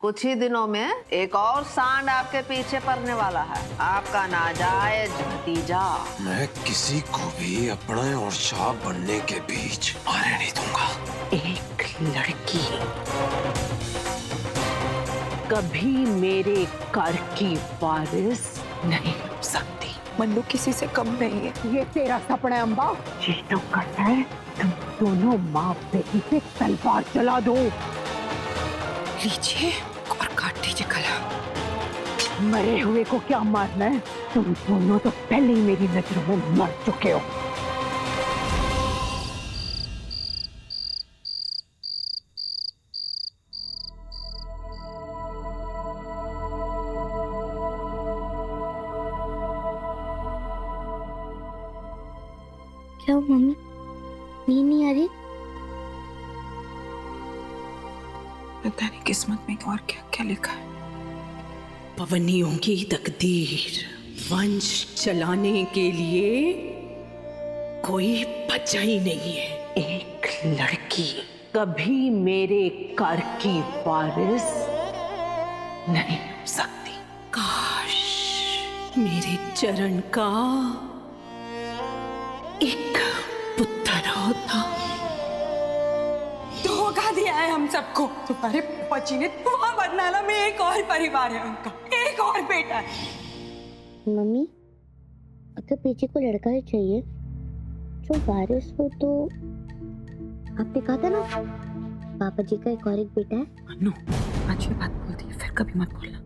कुछ ही दिनों में एक और सांड आपके पीछे पड़ने वाला है, आपका नाजायज भतीजा। मैं किसी को भी अपने और शाह बनने के बीच आने नहीं दूंगा। एक लड़की कभी मेरे घर की वारिस नहीं हो सकती। मन्नू किसी से कम नहीं है। ये तेरा सपना है अम्बा? ये तो करता है तुम दोनों माँ बेटी पे तलवार चला दो। लीजिए और काट दीजिए गला। मरे हुए को क्या मारना है? तुम दोनों तो पहले ही मेरी नजरों में मर चुके हो। क्या हुआ मम्मी? नींद नहीं आ रही? पता नहीं किस्मत में और क्या क्या लिखा है। पवनियों की तकदीर, वंश चलाने के लिए कोई बचा ही नहीं है। एक लड़की कभी मेरे घर की वारिस नहीं हो सकती। काश मेरे चरण का एक पुत्र होता। धोखा दिया है हम सबको। तुम्हारे पति ने तुम्हारा बदनाला में एक और परिवार है उनका, एक और बेटा है। मम्मी, अगर पीछे को लड़का ही चाहिए जो वारिस हो तो आपने कहा था ना पापा जी का एक और एक बेटा है। मन्नू, आज ये बात बोल दी, फिर कभी मत बोलना।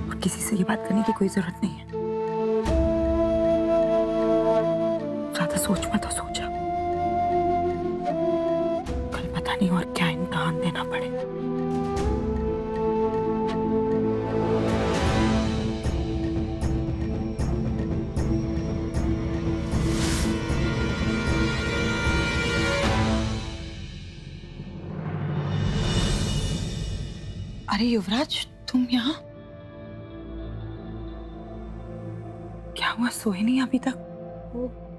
और किसी से ये बात करने की कोई जरूरत नहीं है। ज्यादा सोच मत सोचा, कल पता नहीं और क्या इम्तिहान देना पड़े। अरे युवराज, तुम यहाँ? क्या हुआ, सोए नहीं अभी तक?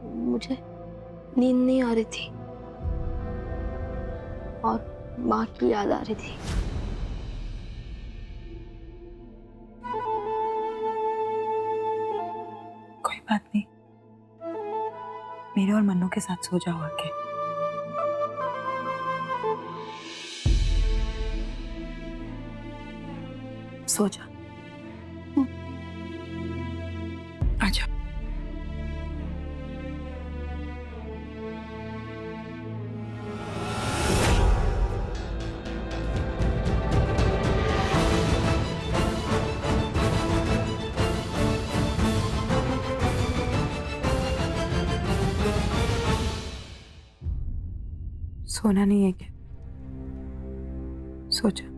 मुझे नींद नहीं आ रही थी और माँ की याद आ रही थी। कोई बात नहीं, मेरे और मन्नू के साथ सो जाओ आके। सो जा। आजा। सोना नहीं है क्या? सो जा।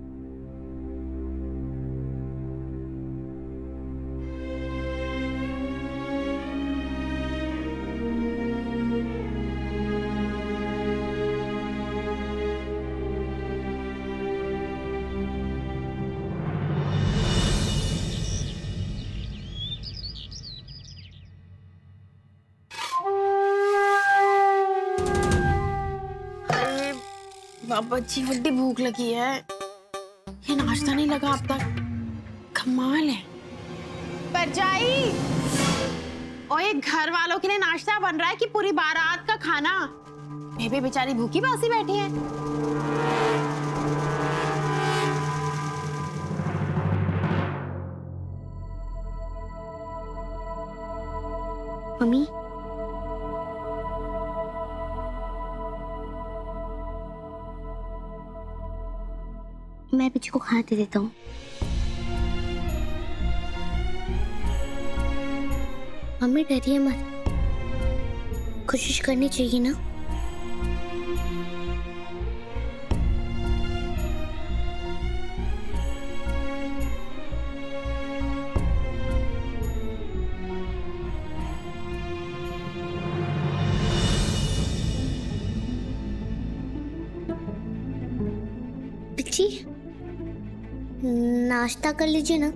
बाबा जी, बड़ी भूख लगी है। ये नाश्ता नहीं लगा अब तक। कमाल है। परजाई, ओए, घर वालों के लिए नाश्ता बन रहा है कि पूरी बारात का खाना? बेबी बेचारी भूखी प्यासी बैठी है। मम्मी, मैं पीछे को खाना दे देता हूँ। मम्मी डरिए मत, कोशिश करनी चाहिए ना। पिच्ची, नाश्ता कर लीजिए ना।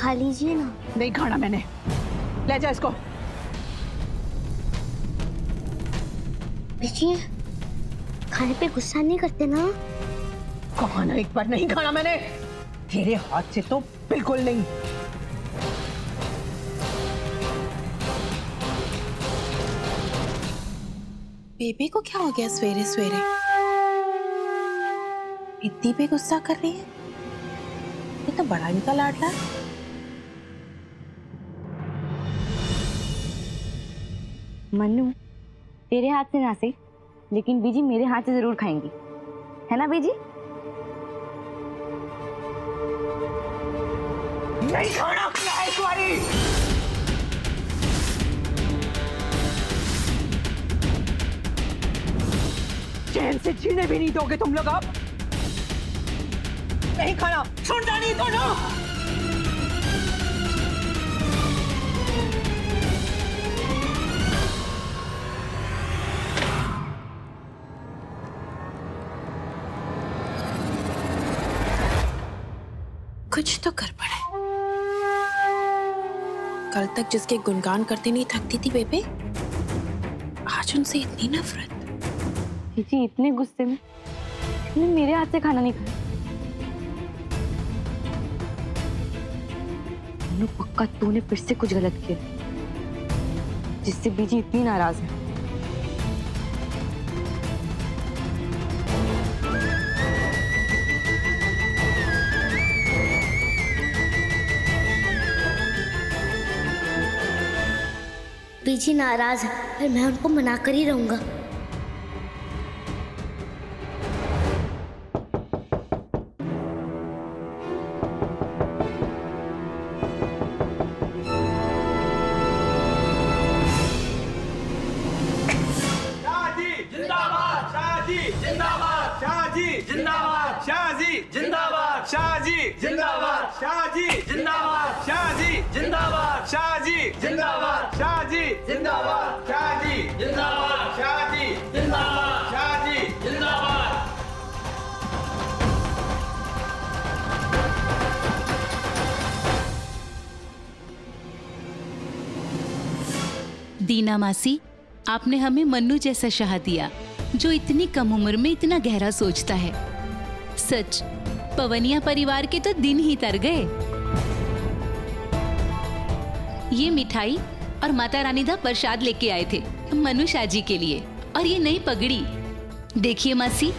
खा लीजिए ना। नहीं खाना मैंने, ले जा इसको। बेची खाने पे गुस्सा नहीं करते ना? कहा ना एक बार नहीं खाना मैंने, तेरे हाथ से तो बिल्कुल नहीं। बेबी को क्या हो गया सवेरे सवेरे? इतनी पे गुस्सा कर रही है? ये तो बड़ा इनका लाडला है। मन्नू तेरे हाथ से ना सही, लेकिन बीजी मेरे हाथ से जरूर खाएंगी, है ना बीजी? नहीं खाना इस बारी। चैन से जीने भी नहीं दोगे तुम लोग अब। नहीं खाना, सुनता नहीं तो ना। कुछ तो कर पड़े। कल तक जिसके गुणगान करते नहीं थकती थी बेबे, आज उनसे इतनी नफरत। बीजी इतने गुस्से में तुमने मेरे हाथ से खाना नहीं खाया। मन्नू पक्का तूने फिर से कुछ गलत किया जिससे बीजी इतनी नाराज है। बीजी नाराज है पर मैं उनको मना कर ही रहूंगा। दीना मासी, आपने हमें मन्नू जैसा शाह दिया जो इतनी कम उम्र में इतना गहरा सोचता है। सच पवनिया परिवार के तो दिन ही तर गए। ये मिठाई और माता रानी दा प्रसाद लेके आए थे मनु शाह जी के लिए, और ये नई पगड़ी देखिए मासी।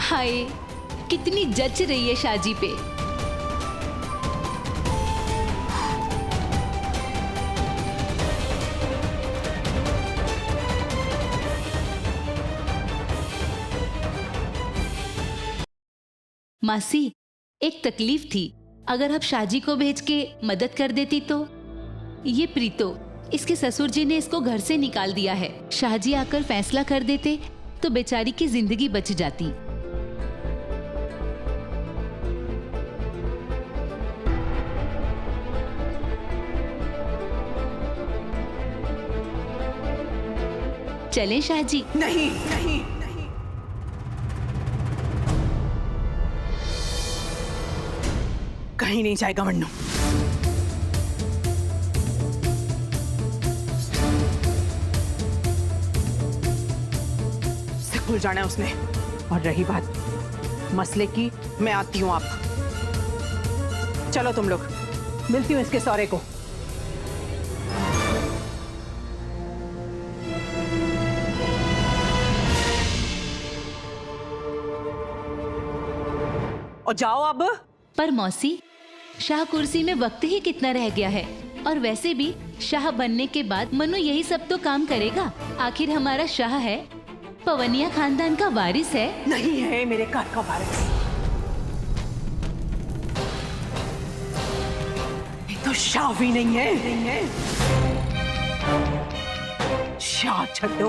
हाय कितनी जच रही है शाजी पे। मासी एक तकलीफ थी, अगर आप शाजी को भेज के मदद कर देती तो। ये प्रीतो, इसके ससुर जी ने इसको घर से निकाल दिया है। शाहजी आकर फैसला कर देते तो बेचारी की जिंदगी बच जाती। चलें शाहजी? नहीं नहीं नहीं, कहीं नहीं जाएगा मन्नू। से भूल जाना है उसने। और रही बात मसले की, मैं आती हूँ आप। चलो तुम लोग, मिलती हूँ इसके सौरे को। और जाओ अब। पर मौसी, शाह कुर्सी में वक्त ही कितना रह गया है, और वैसे भी शाह बनने के बाद मनु यही सब तो काम करेगा। आखिर हमारा शाह है, पवनिया खानदान का वारिस है। नहीं है मेरे घर का वारिस, ये तो शाह भी नहीं है। अच्छा छड्डो,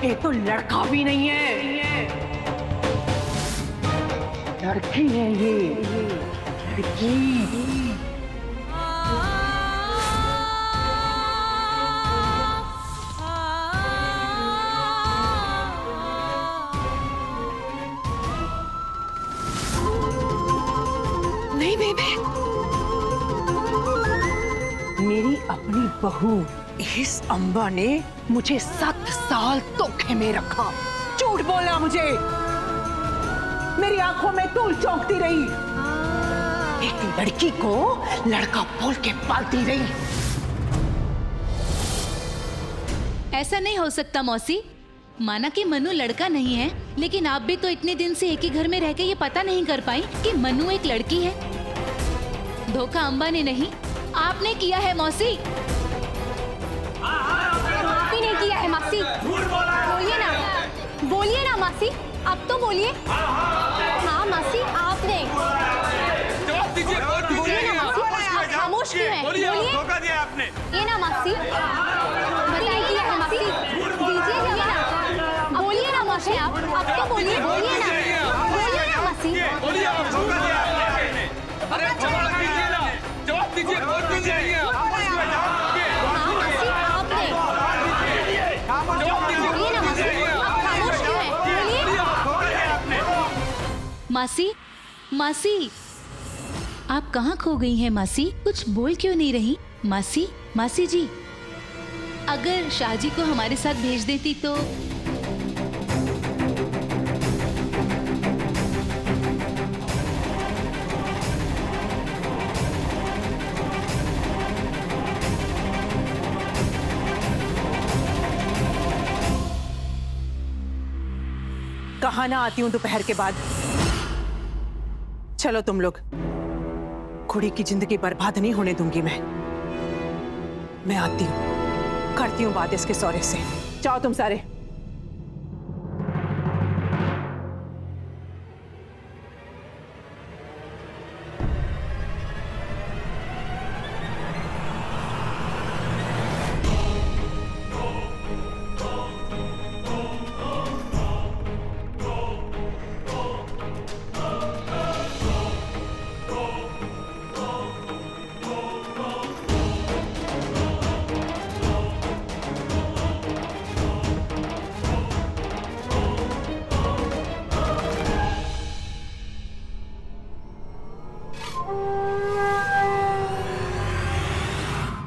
ये तो लड़का भी नहीं है, लड़की है ये, लड़की। नहीं बेबे, मेरी अपनी बहू इस अंबा ने मुझे 7 साल धोखे में रखा, झूठ बोला मुझे, मेरी आंखों में धूल चौंकती रही, एक लड़की को लड़का बोल के पालती रही। ऐसा नहीं हो सकता मौसी। माना कि मनु लड़का नहीं है, लेकिन आप भी तो इतने दिन से एक ही घर में रह के ये पता नहीं कर पाई कि मनु एक लड़की है। धोखा अंबा ने नहीं, आपने किया है मौसी। आप ही नहीं किया है मासी। बोलिए ना मासी, अब तो बोलिए। हाँ मासी, आपने। बोलिए ना मासी, आप खामोश क्यों हैं? बोलिए। धोखा दिया आपने। ये ना मासी, बताइए ना मासी, दीजिए ना, बोलिए ना मासी, आप अब तो बोलिए, बोलिए ना मासी। बोलिए आप, धोखा दिया आपने। अरे जवाब दीजिए ना, जवाब दीजिए, बहुत दीजिए। हाँ मासी, आपने। बोलिए ना मासी, आप खामोश क्यों हैं? बोलिए। मासी, मासी, आप कहाँ खो गई हैं मासी? कुछ बोल क्यों नहीं रही मासी? मासी जी, अगर शाहजी को हमारे साथ भेज देती तो। कहाँ ना आती हूँ दोपहर के बाद। चलो तुम लोग, कुड़ी की जिंदगी बर्बाद नहीं होने दूंगी मैं आती हूँ, करती हूँ बात इसके सौरे से। जाओ तुम सारे।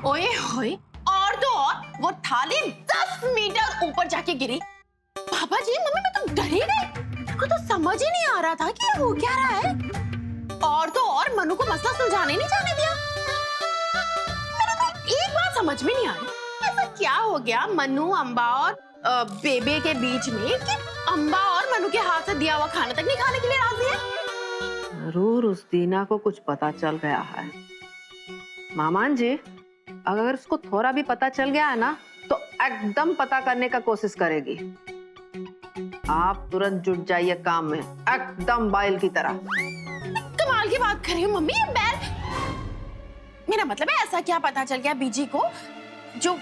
ओए होए, और तो और वो थाली 10 मीटर ऊपर जाके गिरी। पापा जी, मम्मी, मैं तो डर ही गई। मेरे को तो समझ ही नहीं आ रहा था कि ये हो क्या रहा है। और तो और मनु को मसला सुलझाने नहीं जाने दिया। मेरे को एक बात समझ में नहीं आ रही, ऐसा क्या हो गया मनु, अम्बा और बेबे के बीच में कि अम्बा और मनु के हाथ से दिया हुआ खाना तक नहीं खाने के लिए राजी है। जरूर उस दीना को कुछ पता चल गया है। मामान जी, अगर उसको थोड़ा भी पता चल गया है ना, तो एकदम पता करने का कोशिश करेगी। आप तुरंत जुट जाइए काम में, एकदम बैल की तरह। कमाल की बात कर रही हूँ मम्मी, ये बैल। मेरा मतलब है, ऐसा क्या पता चल गया बीजी को जो।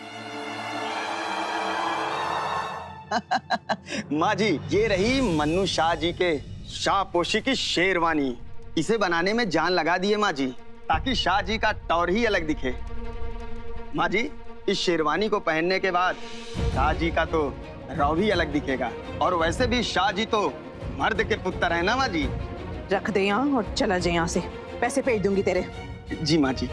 माँ जी, ये रही मन्नू शाह जी के शाहपोशी की शेरवानी। इसे बनाने में जान लगा दी है माँ जी, ताकि शाह जी का टौर ही अलग दिखे। माँ जी, इस शेरवानी को पहनने के बाद शाह जी का तो रौ भी अलग दिखेगा। और वैसे भी शाह जी तो मर्द के पुत्र है ना माँ जी। रख दे यहाँ और चला जाए यहाँ से, पैसे भेज दूंगी तेरे। जी माँ जी।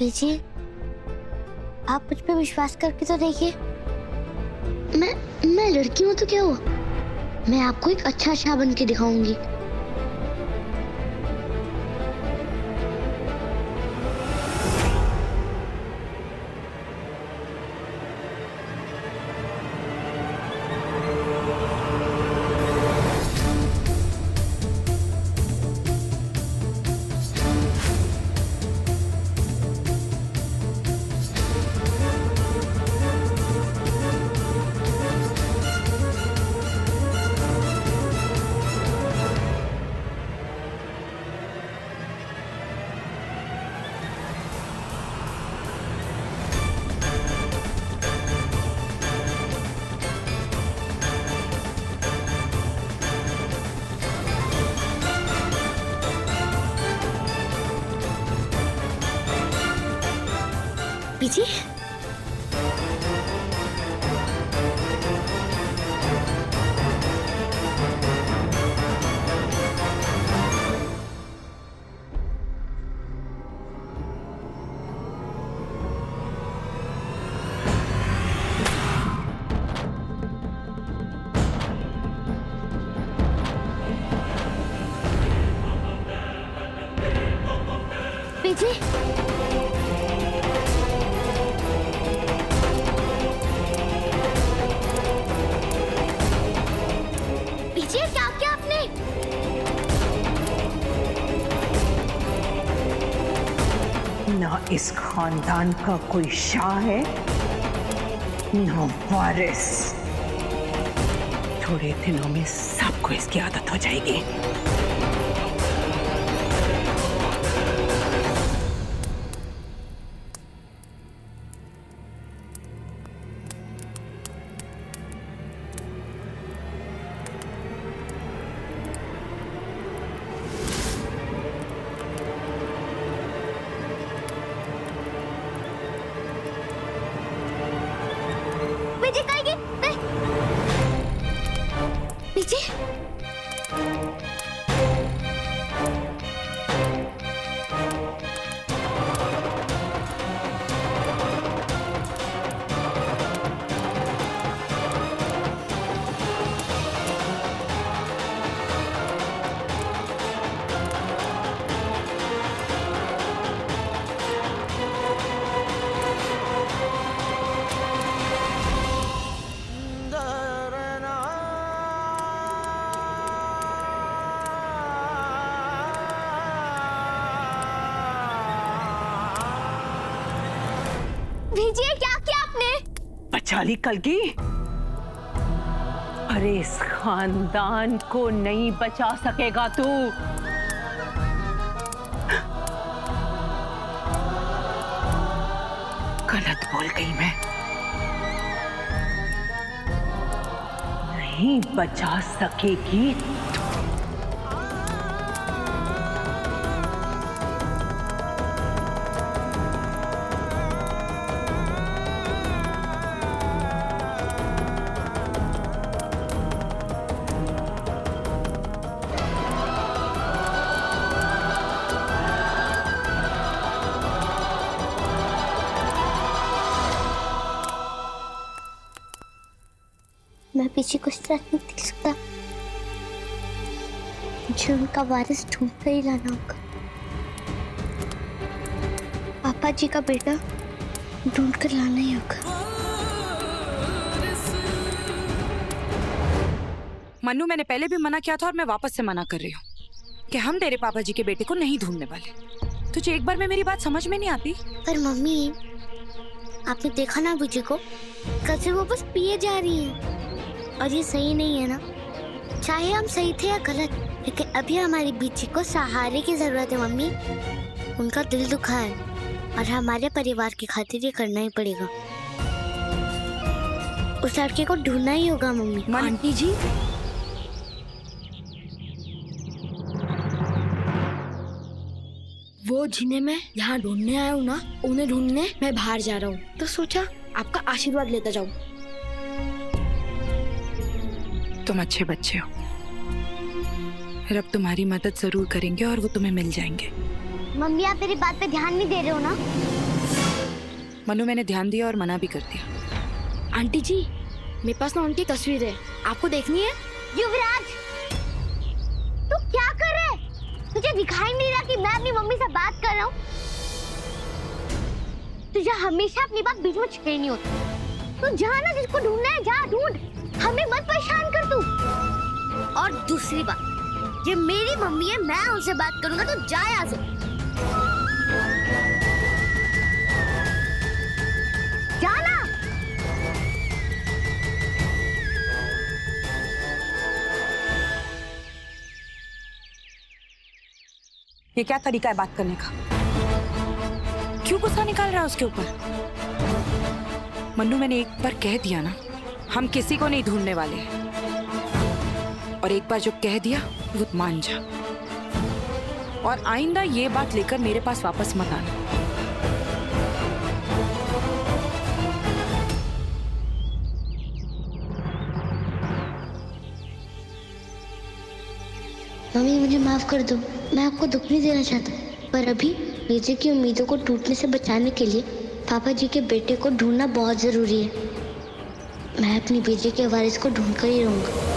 भेजिए, आप मुझ पे विश्वास करके तो देखिए। मैं लड़की हूँ तो क्या हुआ, मैं आपको एक अच्छा शाह बन के दिखाऊंगी। पीछे पीछे पीछे क्या किया आपने? ना इस खानदान का कोई शाह है ना वारिस। थोड़े दिनों में सबको इसकी आदत हो जाएगी। पीछे कहीं गई? पीछे भेजिए, क्या किया आपने? बचा ली कलगी। अरे इस खानदान को नहीं बचा सकेगा तू। गलत बोल गई मैं। नहीं बचा सकेगी तू। मैं पीछे कुछ तरह नहीं देख सकता। मुझे उनका वारिस ढूंढ कर ही लाना होगा। पापा जी का बेटा ढूंढ कर लाना ही होगा। मन्नू, मैंने पहले भी मना किया था और मैं वापस से मना कर रही हूँ कि हम तेरे पापा जी के बेटे को नहीं ढूंढने वाले। तुझे एक बार में मेरी बात समझ में नहीं आती? पर मम्मी, आपने देखा ना बुजी को, कल से वो बस पिए जा रही है और ये सही नहीं है ना। चाहे हम सही थे या गलत, लेकिन अभी हमारी बीची को सहारे की जरूरत है मम्मी। उनका दिल दुखा है और हमारे परिवार की खातिर ये करना ही पड़ेगा। उस लड़के को ढूंढना ही होगा मम्मी। आंटी जी, वो जिन्हें मैं यहाँ ढूंढने आया हूँ ना, उन्हें ढूंढने मैं बाहर जा रहा हूँ, तो सोचा आपका आशीर्वाद लेता जाऊँ। तुम अच्छे बच्चे हो, रब तुम्हारी मदद जरूर करेंगे और वो तुम्हें मिल जाएंगे। मम्मी, आप मेरी बात पे ध्यान नहीं दे रहे हो ना? मनु, मैंने ध्यान दिया और मना भी कर दिया। आंटी जी, मेरे पास ना उनकी तस्वीर है, आपको देखनी है? युवराज, तू क्या कर रहा है? तुझे दिखाई नहीं रहा कि मैं अपनी मम्मी से बात कर रहा हूँ? तुझे हमेशा अपनी बात बीच में छेड़नी होती। तू जा ना, जिसको ढूंढना है जा ढूंढ, हमें मत परेशान कर तू। और दूसरी बात, ये मेरी मम्मी है, मैं उनसे बात करूंगा, तो जा यहाँ से। जा ना। ये क्या तरीका है बात करने का? क्यों गुस्सा निकाल रहा है उसके ऊपर? मन्नू, मैंने एक बार कह दिया ना, हम किसी को नहीं ढूंढने वाले हैं। और एक बार जो कह दिया वो मान जा। और आइंदा ये बात लेकर मेरे पास वापस मत आना। मम्मी मुझे माफ कर दो, मैं आपको दुख नहीं देना चाहता, पर अभी बीजे की उम्मीदों को टूटने से बचाने के लिए पापा जी के बेटे को ढूंढना बहुत जरूरी है। मैं अपनी बीजे के वारिस को ढूंढ कर ही रहूंगा।